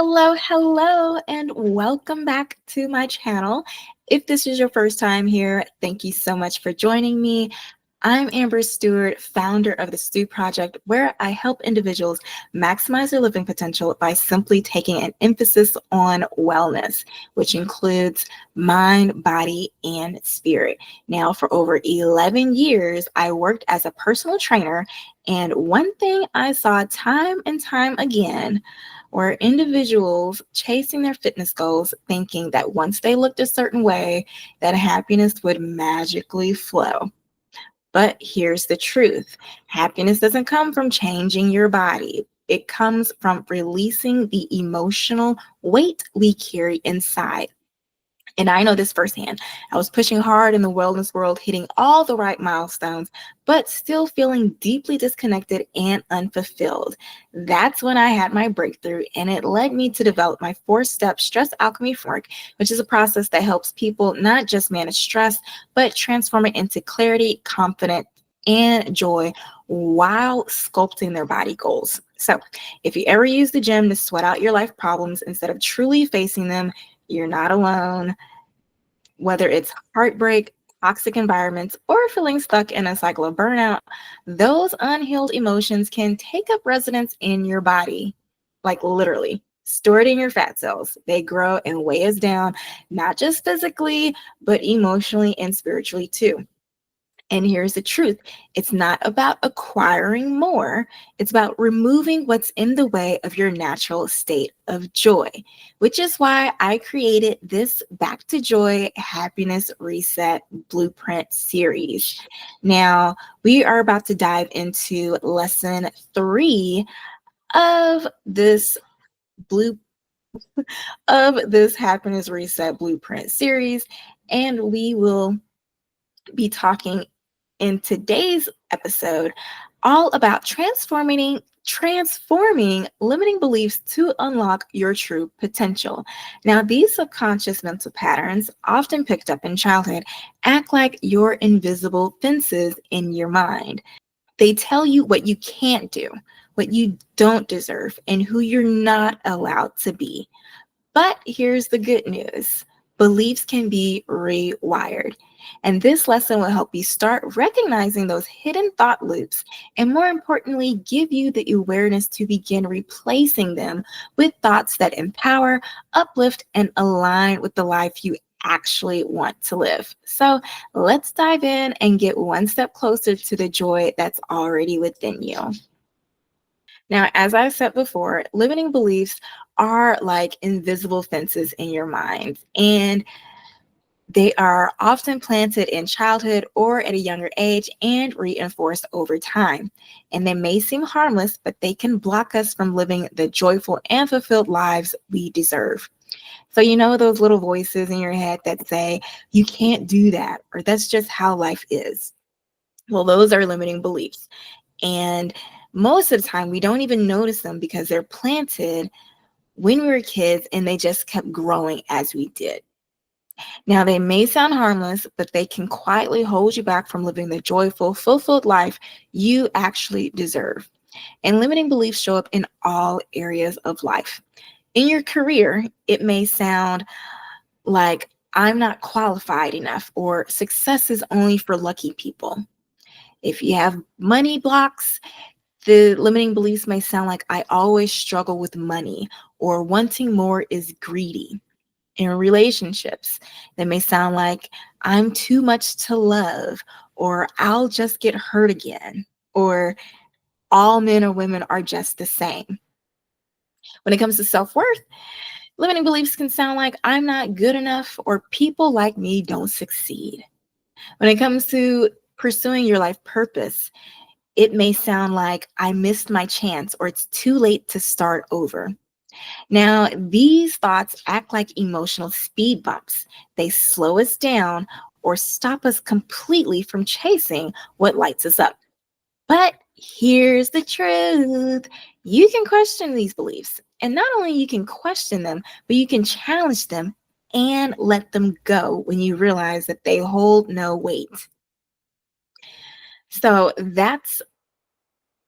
Hello, and welcome back to my channel. If this is your first time here, thank you so much for joining me. I'm Amber Stewart, founder of the Stew Project, where I help individuals maximize their living potential by simply taking an emphasis on wellness, which includes mind, body, and spirit. Now, for over 11 years, I worked as a personal trainer, and one thing I saw time and time again were individuals chasing their fitness goals, thinking that once they looked a certain way, that happiness would magically flow. But here's the truth. Happiness doesn't come from changing your body. It comes from releasing the emotional weight we carry inside. And I know this firsthand. I was pushing hard in the wellness world, hitting all the right milestones, but still feeling deeply disconnected and unfulfilled. That's when I had my breakthrough, and it led me to develop my 4-step Stress Alchemy framework, which is a process that helps people not just manage stress, but transform it into clarity, confidence, and joy while sculpting their body goals. So, if you ever use the gym to sweat out your life problems instead of truly facing them, you're not alone. Whether it's heartbreak, toxic environments, or feeling stuck in a cycle of burnout, those unhealed emotions can take up residence in your body, like literally stored in your fat cells. They grow and weigh us down, not just physically, but emotionally and spiritually too. And here's the truth. It's not about acquiring more. It's about removing what's in the way of your natural state of joy, which is why I created this Back to Joy Happiness Reset Blueprint series. Now, we are about to dive into lesson 3 of this blue of this Happiness Reset Blueprint series, and we will be talking in today's episode all about transforming limiting beliefs to unlock your true potential. Now, these subconscious mental patterns, often picked up in childhood, act like your invisible fences in your mind. They tell you what you can't do, what you don't deserve, and who you're not allowed to be. But here's the good news. Beliefs can be rewired. And this lesson will help you start recognizing those hidden thought loops and, more importantly, give you the awareness to begin replacing them with thoughts that empower, uplift, and align with the life you actually want to live. So let's dive in and get one step closer to the joy that's already within you. Now, as I said before, limiting beliefs are like invisible fences in your mind, and they are often planted in childhood or at a younger age and reinforced over time. And they may seem harmless, but they can block us from living the joyful and fulfilled lives we deserve. So, you know, those little voices in your head that say, you can't do that, or that's just how life is. Well, those are limiting beliefs. And most of the time, we don't even notice them because they're planted when we were kids and they just kept growing as we did. Now, they may sound harmless, but they can quietly hold you back from living the joyful, fulfilled life you actually deserve. And limiting beliefs show up in all areas of life. In your career, it may sound like I'm not qualified enough or success is only for lucky people. If you have money blocks, the limiting beliefs may sound like I always struggle with money or wanting more is greedy. In relationships, they may sound like I'm too much to love, or I'll just get hurt again, or all men or women are just the same. When it comes to self-worth, limiting beliefs can sound like I'm not good enough or people like me don't succeed. When it comes to pursuing your life purpose, it may sound like I missed my chance or it's too late to start over. Now, these thoughts act like emotional speed bumps. They slow us down or stop us completely from chasing what lights us up. But here's the truth. You can question these beliefs. And not only you can question them, but you can challenge them and let them go when you realize that they hold no weight. So that's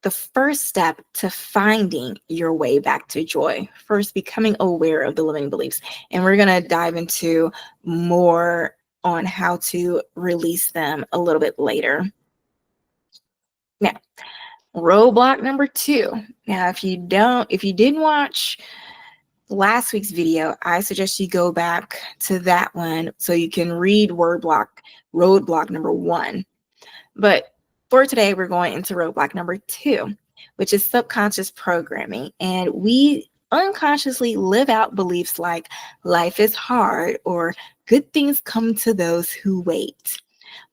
the first step to finding your way back to joy. First, becoming aware of the limiting beliefs. And we're going to dive into more on how to release them a little bit later. Now, roadblock number 2. Now, if you didn't watch last week's video, I suggest you go back to that one so you can read roadblock number 1. But for today, we're going into roadblock number 2, which is subconscious programming. And we unconsciously live out beliefs like life is hard or good things come to those who wait.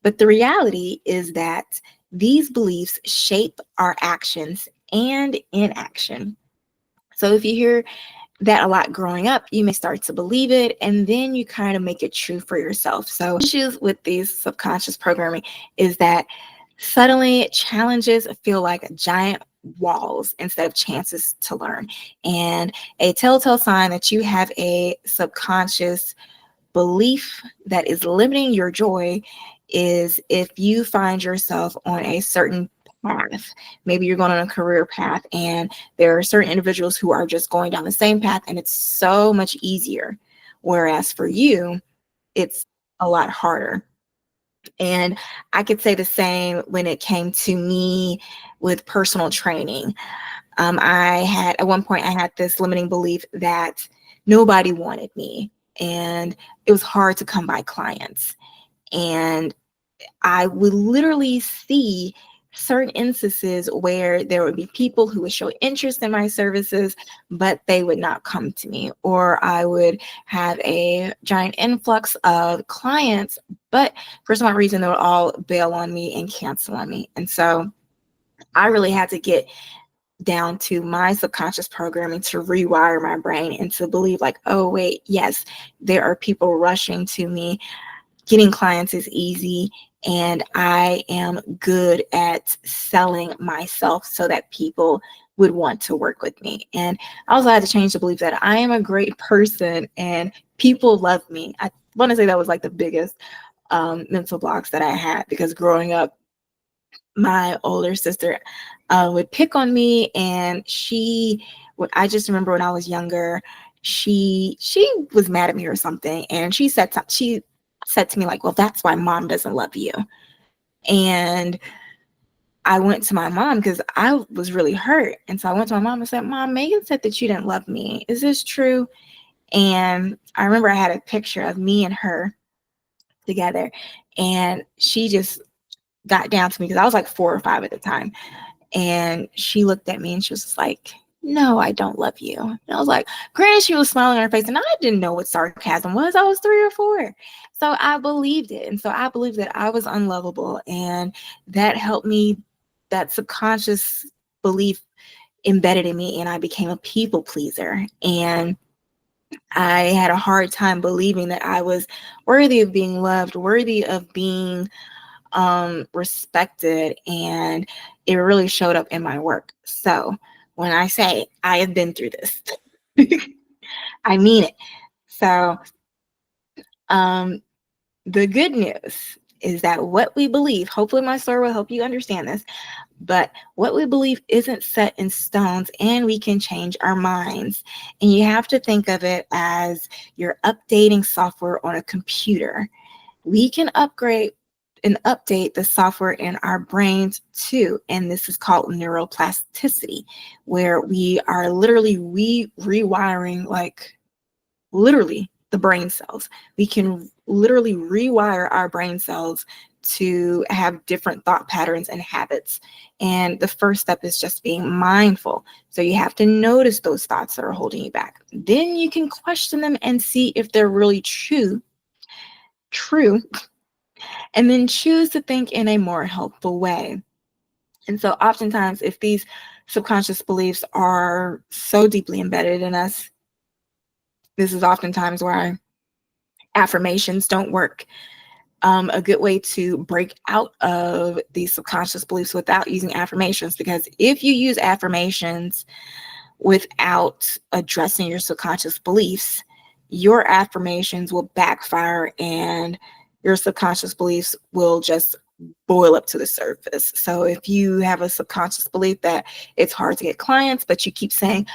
But the reality is that these beliefs shape our actions and inaction. So if you hear that a lot growing up, you may start to believe it, and then you kind of make it true for yourself. So issues with these subconscious programming is that suddenly challenges feel like giant walls instead of chances to learn. And a telltale sign that you have a subconscious belief that is limiting your joy is if you find yourself on a certain path. Maybe you're going on a career path and there are certain individuals who are just going down the same path and it's so much easier. Whereas for you, it's a lot harder. And I could say the same when it came to me with personal training. At one point, I had this limiting belief that nobody wanted me and it was hard to come by clients. And I would literally see certain instances where there would be people who would show interest in my services, but they would not come to me. Or I would have a giant influx of clients, but for some reason, they would all bail on me and cancel on me. And so I really had to get down to my subconscious programming to rewire my brain and to believe like, oh, wait, yes, there are people rushing to me. Getting clients is easy, and I am good at selling myself so that people would want to work with me. And I also had to change the belief that I am a great person and people love me. I want to say that was like the biggest mental blocks that I had, because growing up, my older sister would pick on me, and I just remember when I was younger, she was mad at me or something, and she said to me like, well, that's why mom doesn't love you. And I went to my mom because I was really hurt. And so I went to my mom and said, Mom, Megan said that you didn't love me. Is this true? And I remember I had a picture of me and her together, and she just got down to me because I was like 4 or 5 at the time. And she looked at me and she was just like, no, I don't love you. And I was like, granted, she was smiling on her face, and I didn't know what sarcasm was. I was 3 or 4. So I believed it. And so I believed that I was unlovable. And that helped me, that subconscious belief embedded in me, and I became a people pleaser. And I had a hard time believing that I was worthy of being loved, worthy of being respected, and it really showed up in my work. So when I say I have been through this, I mean it. So the good news is that what we believe, hopefully my story will help you understand this, but what we believe isn't set in stones, and we can change our minds. And you have to think of it as you're updating software on a computer. We can upgrade and update the software in our brains too. And this is called neuroplasticity, where we are literally rewiring, like literally the brain cells. We can literally rewire our brain cells to have different thought patterns and habits. And the first step is just being mindful. So you have to notice those thoughts that are holding you back. Then you can question them and see if they're really true, and then choose to think in a more helpful way. And so oftentimes, if these subconscious beliefs are so deeply embedded in us, this is oftentimes why affirmations don't work. A good way to break out of these subconscious beliefs without using affirmations, because if you use affirmations without addressing your subconscious beliefs, your affirmations will backfire and your subconscious beliefs will just boil up to the surface. So if you have a subconscious belief that it's hard to get clients, but you keep saying,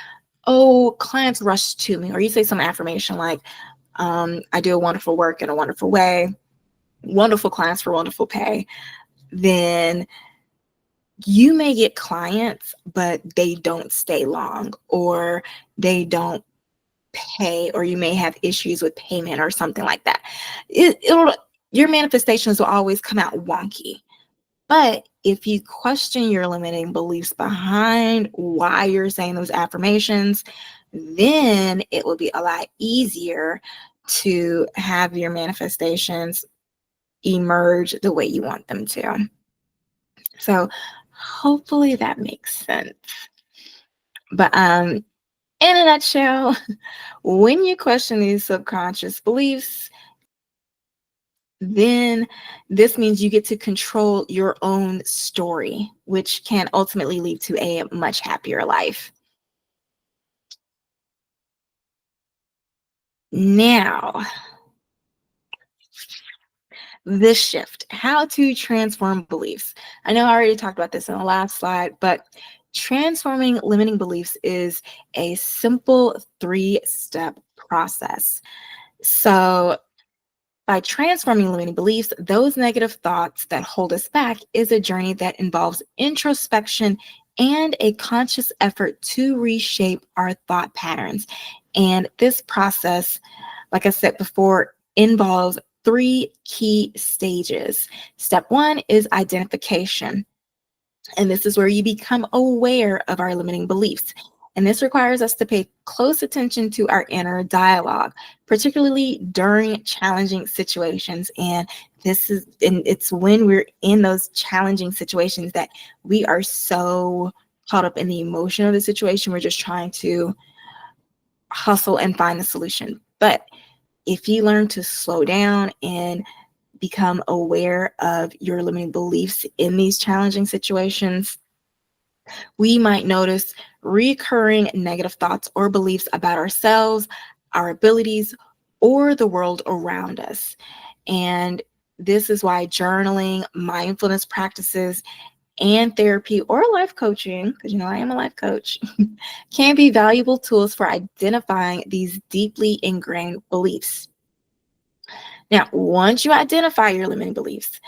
oh, clients rush to me, or you say some affirmation like, I do a wonderful work in a wonderful way, wonderful clients for wonderful pay, then you may get clients, but they don't stay long, or they don't pay, or you may have issues with payment or something like that. It'll your manifestations will always come out wonky. But if you question your limiting beliefs behind why you're saying those affirmations, then it will be a lot easier to have your manifestations emerge the way you want them to. So hopefully that makes sense. But in a nutshell, when you question these subconscious beliefs, then this means you get to control your own story, which can ultimately lead to a much happier life. Now, this shift, how to transform beliefs. I know I already talked about this in the last slide, but transforming limiting beliefs is a simple 3-step process. So, by transforming limiting beliefs, those negative thoughts that hold us back is a journey that involves introspection and a conscious effort to reshape our thought patterns. And this process, like I said before, involves 3 key stages. Step 1 is identification. And this is where you become aware of our limiting beliefs. And this requires us to pay close attention to our inner dialogue, particularly during challenging situations. And it's when we're in those challenging situations that we are so caught up in the emotion of the situation. We're just trying to hustle and find the solution. But if you learn to slow down and become aware of your limiting beliefs in these challenging situations, we might notice recurring negative thoughts or beliefs about ourselves, our abilities, or the world around us. And this is why journaling, mindfulness practices, and therapy or life coaching, because I am a life coach, can be valuable tools for identifying these deeply ingrained beliefs. Now, once you identify your limiting beliefs,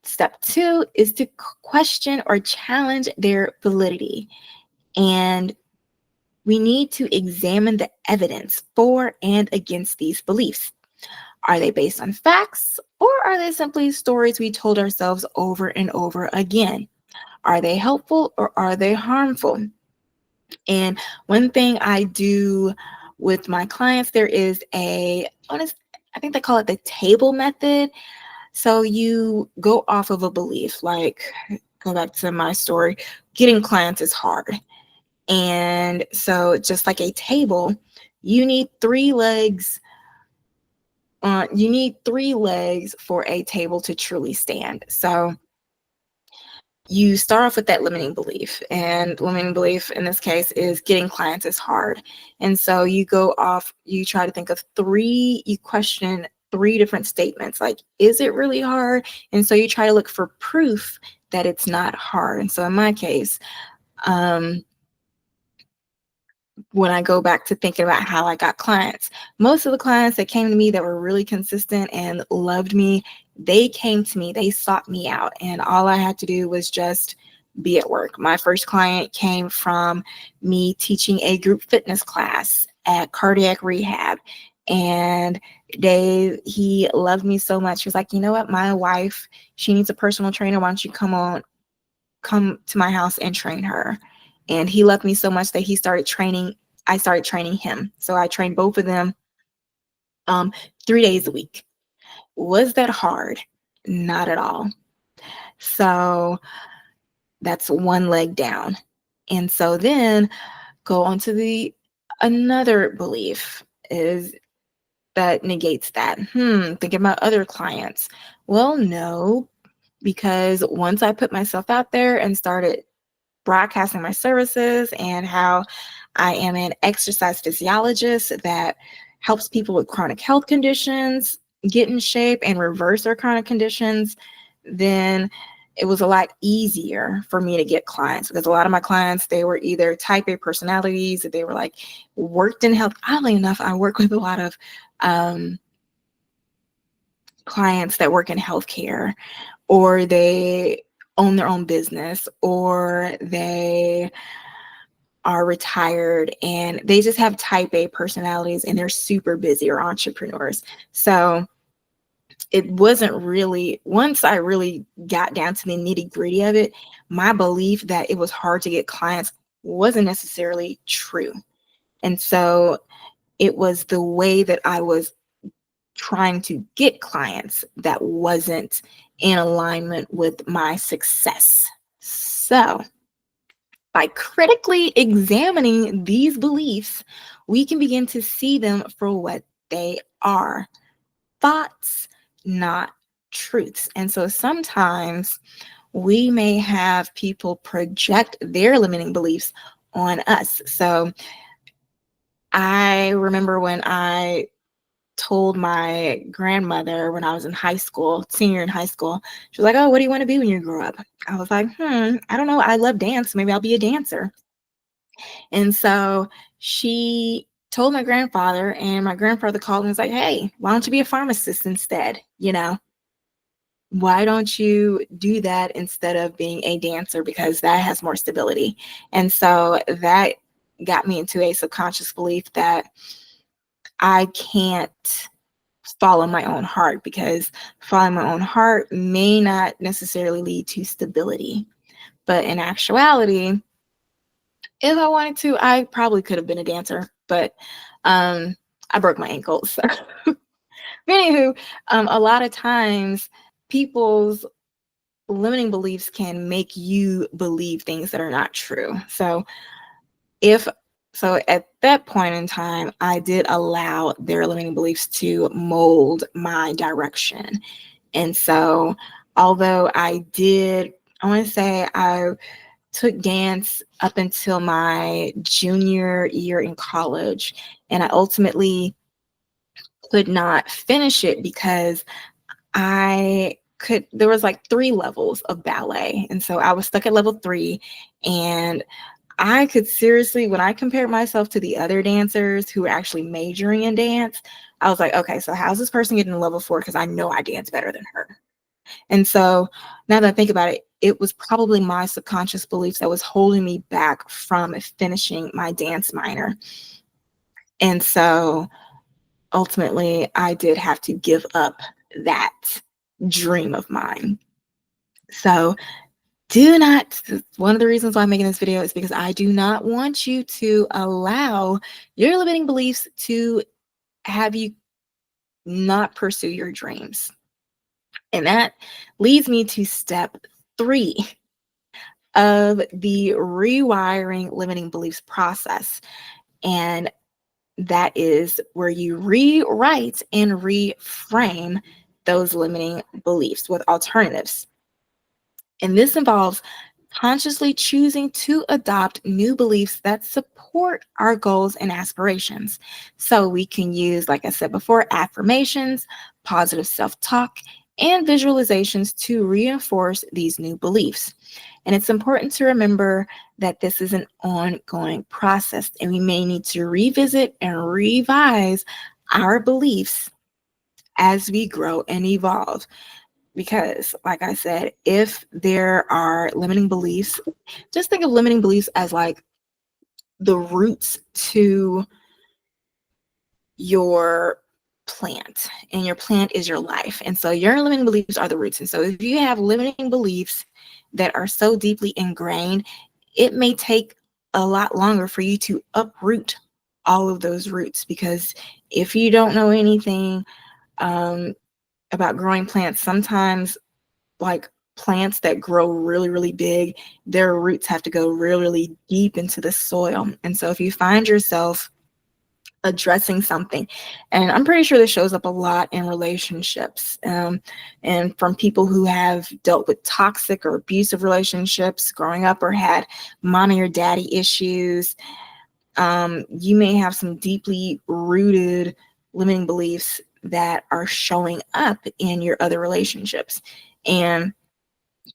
step 2 is to question or challenge their validity. And we need to examine the evidence for and against these beliefs. Are they based on facts, or are they simply stories we told ourselves over and over again? Are they helpful, or are they harmful? And one thing I do with my clients, there is I think they call it the table method. So you go off of a belief, like, go back to my story, getting clients is hard. And so just like a table, you need 3 legs. You need 3 legs for a table to truly stand. So you start off with that limiting belief, and limiting belief in this case is getting clients is hard. And so you try to think of you question 3 different statements, like, is it really hard? And so you try to look for proof that it's not hard. And so in my case, when I go back to thinking about how I got clients, most of the clients that came to me that were really consistent and loved me, they came to me, they sought me out, and all I had to do was just be at work. My first client came from me teaching a group fitness class at cardiac rehab, and he loved me so much. He was like, you know what, my wife, she needs a personal trainer. Why don't you come to my house and train her? And he loved me so much that I started training him. So I trained both of them 3 days a week. Was that hard? Not at all. So that's 1 leg down. And so then go on to another belief is that negates that. Thinking about other clients. Well, no, because once I put myself out there and started broadcasting my services and how I am an exercise physiologist that helps people with chronic health conditions get in shape and reverse their chronic conditions, then it was a lot easier for me to get clients, because a lot of my clients, they were either type A personalities, that they were like worked in health. Oddly enough, I work with a lot of clients that work in healthcare, or they own their own business, or they are retired and they just have type A personalities and they're super busy, or entrepreneurs. So it wasn't really, once I really got down to the nitty gritty of it, my belief that it was hard to get clients wasn't necessarily true. And so it was the way that I was trying to get clients that wasn't in alignment with my success. So by critically examining these beliefs, we can begin to see them for what they are: thoughts, not truths. And so sometimes we may have people project their limiting beliefs on us. So I remember when I told my grandmother when I was in high school, senior in high school, she was like, "Oh, what do you want to be when you grow up?" I was like, I don't know. I love dance. Maybe I'll be a dancer. And so she told my grandfather, and my grandfather called and was like, "Hey, why don't you be a pharmacist instead? Why don't you do that instead of being a dancer, because that has more stability?" And so that got me into a subconscious belief that I can't follow my own heart, because following my own heart may not necessarily lead to stability. But in actuality, if I wanted to, I probably could have been a dancer, but I broke my ankle. So anywho, a lot of times people's limiting beliefs can make you believe things that are not true. If so at that point in time, I did allow their limiting beliefs to mold my direction. And so although I want to say I took dance up until my junior year in college, and I ultimately could not finish it because there was like 3 levels of ballet. And so I was stuck at level 3, and I could seriously, when I compared myself to the other dancers who were actually majoring in dance, I was like, okay, so how's this person getting to level 4? Because I know I dance better than her. And so now that I think about it, it was probably my subconscious beliefs that was holding me back from finishing my dance minor. And so ultimately, I did have to give up that dream of mine. So one of the reasons why I'm making this video is because I do not want you to allow your limiting beliefs to have you not pursue your dreams. And that leads me to step 3 of the rewiring limiting beliefs process. And that is where you rewrite and reframe those limiting beliefs with alternatives. And this involves consciously choosing to adopt new beliefs that support our goals and aspirations. So we can use, like I said before, affirmations, positive self-talk, and visualizations to reinforce these new beliefs. And it's important to remember that this is an ongoing process, and we may need to revisit and revise our beliefs as we grow and evolve. Because, like I said, if there are limiting beliefs, just think of limiting beliefs as like the roots to your plant, and your plant is your life. And so your limiting beliefs are the roots. And so if you have limiting beliefs that are so deeply ingrained, it may take a lot longer for you to uproot all of those roots. Because if you don't know anything about growing plants, sometimes like plants that grow really, really big, their roots have to go really, really deep into the soil. And so if you find yourself addressing something, and I'm pretty sure this shows up a lot in relationships, and from people who have dealt with toxic or abusive relationships growing up, or had mommy or daddy issues, you may have some deeply rooted limiting beliefs that are showing up in your other relationships. And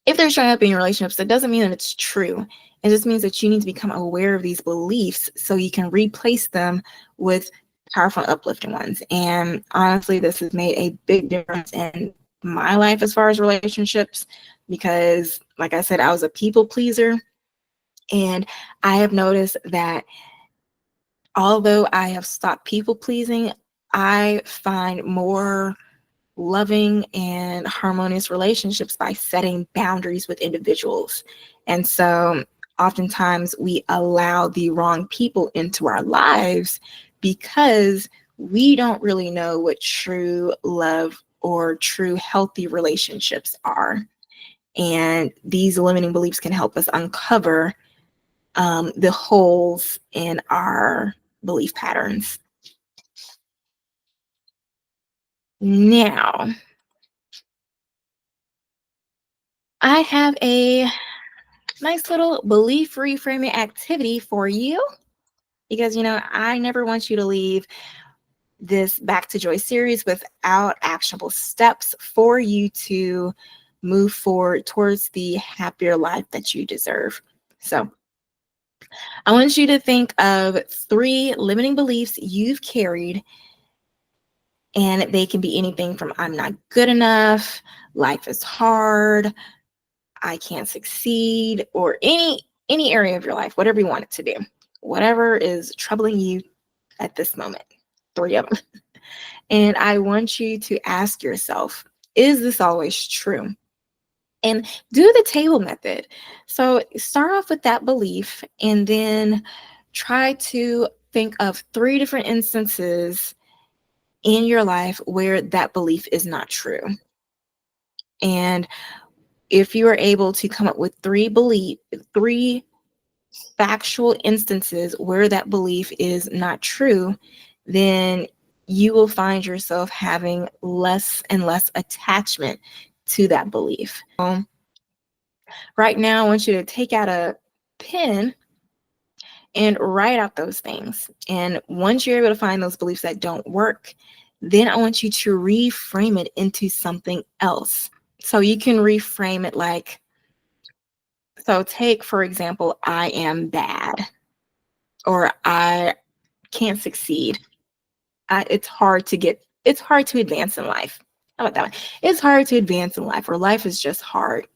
if they're showing up in your relationships, that doesn't mean that it's true. It just means that you need to become aware of these beliefs so you can replace them with powerful, uplifting ones. And honestly, this has made a big difference in my life as far as relationships because, like I said, I was a people pleaser. And I have noticed that although I have stopped people pleasing, I find more loving and harmonious relationships by setting boundaries with individuals. And so oftentimes we allow the wrong people into our lives because we don't really know what true love or true healthy relationships are. And these limiting beliefs can help us uncover the holes in our belief patterns. Now, I have a nice little belief reframing activity for you because, I never want you to leave this Back to Joy series without actionable steps for you to move forward towards the happier life that you deserve. So, I want you to think of 3 limiting beliefs you've carried, and they can be anything from I'm not good enough, life is hard, I can't succeed, or any area of your life, whatever you want it to be, whatever is troubling you at this moment, 3 of them. And I want you to ask yourself, is this always true? And do the table method. So start off with that belief and then try to think of 3 different instances in your life where that belief is not true. And if you are able to come up with 3 factual instances where that belief is not true, then you will find yourself having less and less attachment to that belief. Right now, I want you to take out a pen and write out those things. And once you're able to find those beliefs that don't work, then I want you to reframe it into something else. So you can reframe it like, so take, for example, I am bad, or I can't succeed. It's hard to advance in life. How about that one? It's hard to advance in life, or life is just hard,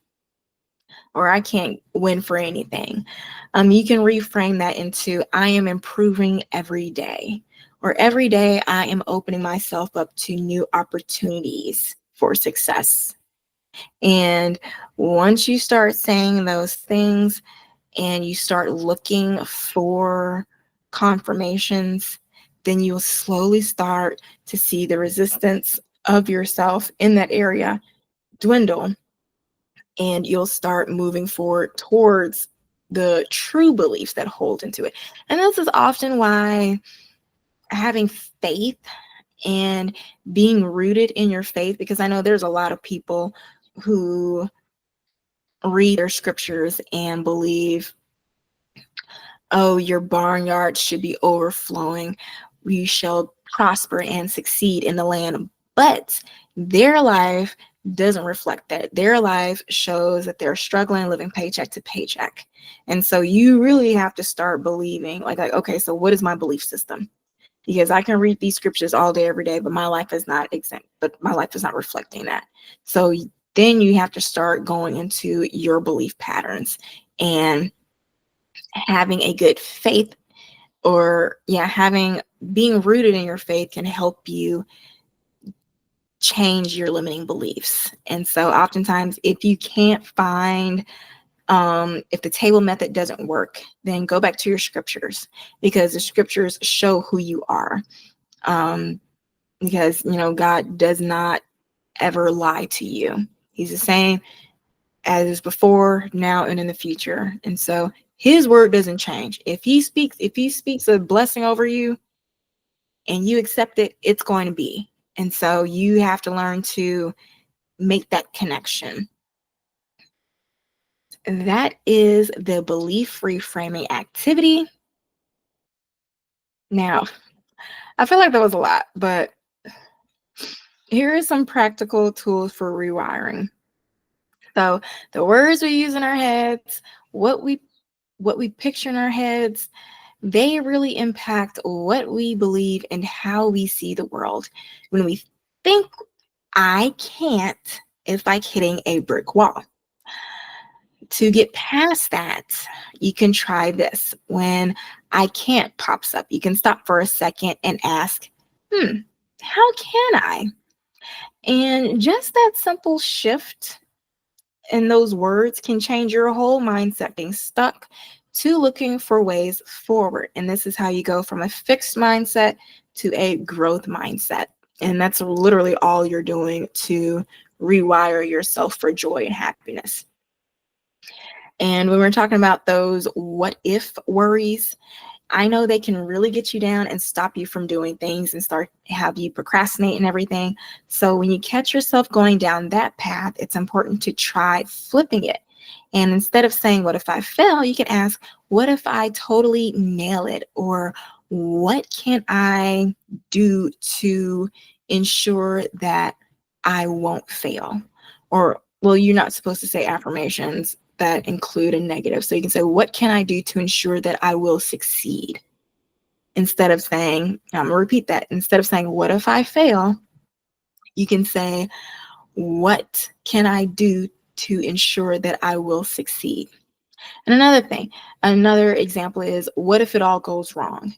or I can't win for anything. You can reframe that into I am improving every day, or every day I am opening myself up to new opportunities for success. And once you start saying those things and you start looking for confirmations, then you'll slowly start to see the resistance of yourself in that area dwindle, and you'll start moving forward towards the true beliefs that hold into it. And this is often why having faith and being rooted in your faith, because I know there's a lot of people who read their scriptures and believe, oh, your barnyard should be overflowing. We shall prosper and succeed in the land. But their life doesn't reflect that. Their life shows that they're struggling, living paycheck to paycheck. And so you really have to start believing, like, okay, so what is my belief system? Because I can read these scriptures all day, every day, but my life is not exempt, but my life is not reflecting that. So then you have to start going into your belief patterns, and having a good faith, or being rooted in your faith can help you change your limiting beliefs. And so oftentimes if you can't find if the table method doesn't work, then go back to your scriptures, because the scriptures show who you are. Because God does not ever lie to you. He's the same as before, now, and in the future. And so his word doesn't change. If he speaks a blessing over you and you accept it, it's going to be. And so you have to learn to make that connection. And that is the belief reframing activity. Now, I feel like that was a lot, but here are some practical tools for rewiring. So the words we use in our heads, what we picture in our heads, they really impact what we believe and how we see the world. When we think I can't, it's like hitting a brick wall. To get past that, you can try this. When I can't pops up, you can stop for a second and ask, how can I? And just that simple shift in those words can change your whole mindset, being stuck to looking for ways forward. And this is how you go from a fixed mindset to a growth mindset. And that's literally all you're doing to rewire yourself for joy and happiness. And when we're talking about those what if worries, I know they can really get you down and stop you from doing things and start have you procrastinate and everything. So when you catch yourself going down that path, it's important to try flipping it. And instead of saying, what if I fail? You can ask, what if I totally nail it? Or what can I do to ensure that I won't fail? Or, well, you're not supposed to say affirmations that include a negative. So you can say, what can I do to ensure that I will succeed? Instead of saying, I'm going to repeat that. Instead of saying, what if I fail? You can say, what can I do to ensure that I will succeed? And another example is, what if it all goes wrong?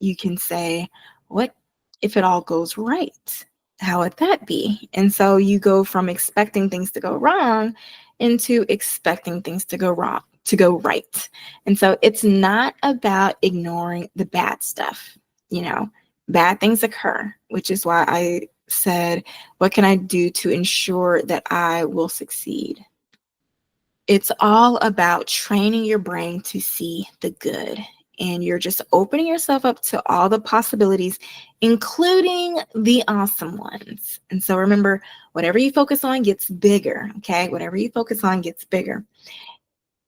You can say, what if it all goes right? How would that be? And so you go from expecting things to go wrong into expecting things to go right. And so it's not about ignoring the bad stuff. Bad things occur, which is why I said, what can I do to ensure that I will succeed? It's all about training your brain to see the good. And you're just opening yourself up to all the possibilities, including the awesome ones. And so remember, whatever you focus on gets bigger, okay? Whatever you focus on gets bigger.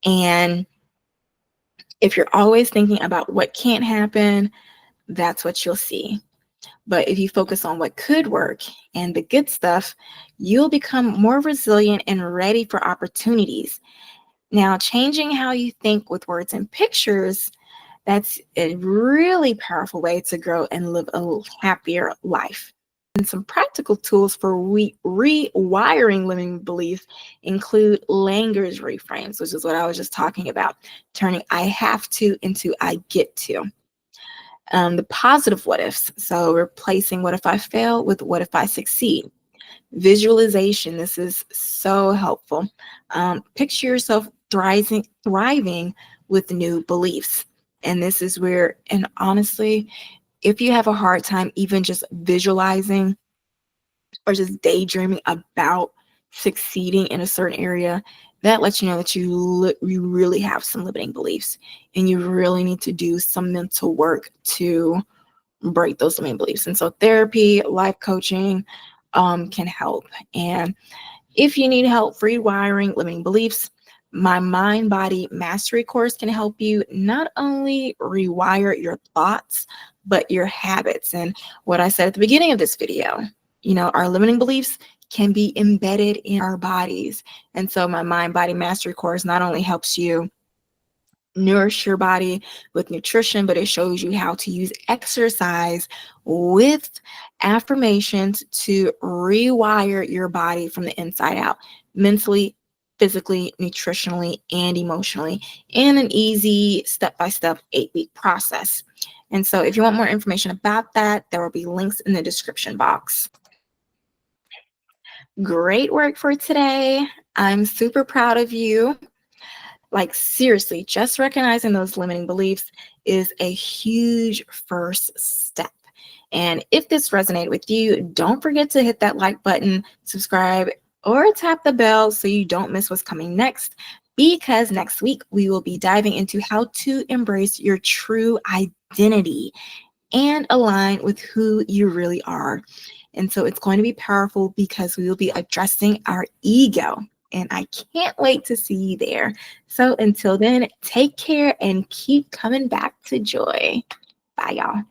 And if you're always thinking about what can't happen, that's what you'll see. But if you focus on what could work and the good stuff, you'll become more resilient and ready for opportunities. Now, changing how you think with words and pictures, that's a really powerful way to grow and live a happier life. And some practical tools for rewiring limiting beliefs include language reframes, which is what I was just talking about, turning I have to into I get to. The positive what ifs, so replacing what if I fail with what if I succeed. Visualization, this is so helpful. Picture yourself thriving with new beliefs. And this is where, and honestly, if you have a hard time even just visualizing or just daydreaming about succeeding in a certain area, that lets you know that you really have some limiting beliefs and you really need to do some mental work to break those limiting beliefs. And so therapy, life coaching can help. And if you need help rewiring limiting beliefs, my Mind Body Mastery course can help you not only rewire your thoughts, but your habits. And what I said at the beginning of this video, our limiting beliefs can be embedded in our bodies. And so my Mind Body Mastery course not only helps you nourish your body with nutrition, but it shows you how to use exercise with affirmations to rewire your body from the inside out, mentally, physically, nutritionally, and emotionally, in an easy step-by-step 8-week process. And so if you want more information about that, there will be links in the description box. Great work for today. I'm super proud of you. Like, seriously, just recognizing those limiting beliefs is a huge first step. And if this resonated with you, don't forget to hit that like button, subscribe, or tap the bell so you don't miss what's coming next, because next week we will be diving into how to embrace your true identity and align with who you really are. And so it's going to be powerful because we will be addressing our ego. And I can't wait to see you there. So until then, take care and keep coming back to joy. Bye, y'all.